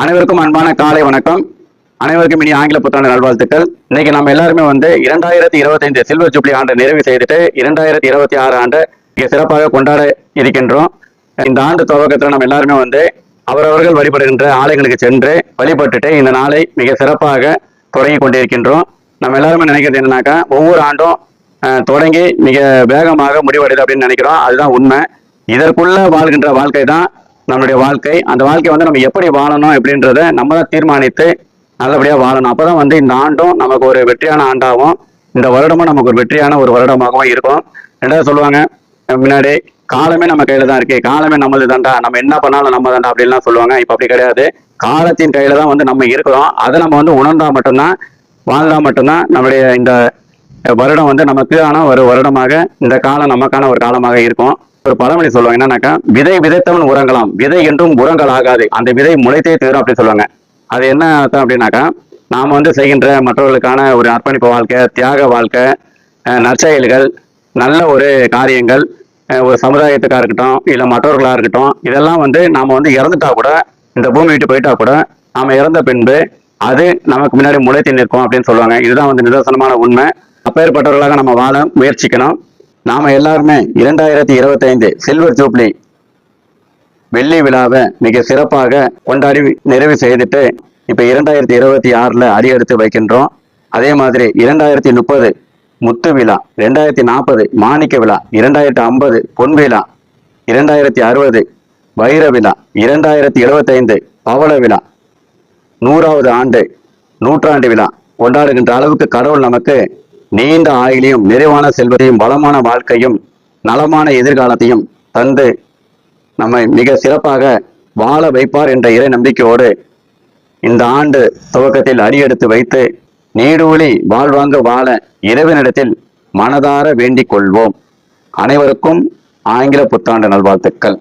அனைவருக்கும் அன்பான காலை வணக்கம். அனைவருக்கும் இனி ஆங்கில புத்தாண்டு நல்வாழ்த்துக்கள். இன்னைக்கு நம்ம எல்லாருமே 2025 சில்வர் ஜூப்ளி ஆண்டு நிறைவு செய்துட்டு 2026 ஆண்டு மிக சிறப்பாக கொண்டாட இருக்கின்றோம். இந்த ஆண்டு துவக்கத்தில் நம்ம எல்லாருமே அவரவர்கள் வழிபடுகின்ற ஆலயங்களுக்கு சென்று வழிபட்டுட்டு இந்த நாளை மிக சிறப்பாக தொடங்கி கொண்டிருக்கின்றோம். நம்ம எல்லாருமே நினைக்கிறது என்னன்னாக்கா, ஒவ்வொரு ஆண்டும் தொடங்கி மிக வேகமாக முடிவடைது அப்படின்னு நினைக்கிறோம். அதுதான் உண்மை. இதற்குள்ள வாழ்கின்ற வாழ்க்கை தான் நம்மளுடைய வாழ்க்கை. அந்த வாழ்க்கை நம்ம எப்படி வாழணும் அப்படின்றத நம்ம தான் தீர்மானித்து நல்லபடியா வாழணும். அப்பதான் இந்த ஆண்டும் நமக்கு ஒரு வெற்றியான ஆண்டாகவும், இந்த வருடமும் நமக்கு ஒரு வெற்றியான ஒரு வருடமாகவும் இருக்கும். ரெண்டாவது சொல்லுவாங்க, முன்னாடி காலமே நம்ம கையில தான் இருக்கு, காலமே நம்மளது தாண்டா, நம்ம என்ன பண்ணாலும் நம்ம தாண்டா அப்படின்லாம் சொல்லுவாங்க. இப்ப அப்படி கிடையாது. காலத்தின் கையில தான் நம்ம இருக்கிறோம். அதை நம்ம உணர்ந்தா மட்டும்தான், வாழ்ந்தா மட்டும்தான் நம்மளுடைய இந்த வருடம் நமக்கான ஒரு வருடமாக, இந்த காலம் நமக்கான ஒரு காலமாக இருக்கும். ஒரு பழமொழி சொல்லுவாங்க, என்னன்னாக்கா, விதை விதைத்தவன் உறங்கலாம், விதை என்றும் உரங்கள் ஆகாது, அந்த விதை முளைத்தே தீரும் அப்படின்னு சொல்லுவாங்க. அது என்ன அர்த்தம் அப்படின்னாக்கா, நாம செய்கின்ற மற்றவர்களுக்கான ஒரு அர்ப்பணிப்பு வாழ்க்கை, தியாக வாழ்க்கை, நற்செயல்கள், நல்ல ஒரு காரியங்கள், ஒரு சமுதாயத்துக்காக இருக்கட்டும், இல்லை மற்றவர்களாக இருக்கட்டும், இதெல்லாம் நாம இறந்துட்டா கூட, இந்த பூமி விட்டு போயிட்டா கூட, நாம இறந்த பின்பு அது நமக்கு முன்னாடி முளைத்து நிற்கும் அப்படின்னு சொல்லுவாங்க. இதுதான் நிதர்சனமான உண்மை. அப்பேற்பட்டவர்களாக நம்ம வாழ முயற்சிக்கணும். நாம எல்லாருமே 2025 சில்வர் ஜூப்ளி வெள்ளி விழாவை மிக சிறப்பாக கொண்டாடி நிறைவு செய்துட்டு இப்ப 2026 அடி எடுத்து வைக்கின்றோம். அதே மாதிரி 2030 முத்து விழா, 2040 மாணிக்க விழா, 2050 பொன் விழா, 2060 வைர விழா, 2075 பவள விழா, 100வது ஆண்டு நூற்றாண்டு விழா கொண்டாடுகின்ற அளவுக்கு கடவுள் நமக்கு நீண்ட ஆயுளையும், நிறைவான செல்வத்தையும், வளமான வாழ்க்கையும், நலமான எதிர்காலத்தையும் தந்து நம்மை மிக சிறப்பாக வாழ வைப்பார் என்ற இறை நம்பிக்கையோடு இந்த ஆண்டு துவக்கத்தில் அடியெடுத்து வைத்து நீடூழி வாழ்வாங்க வாழ இறைவனிடத்தில் மனதார வேண்டிக் கொள்வோம். அனைவருக்கும் ஆங்கில புத்தாண்டு நல்வாழ்த்துக்கள்.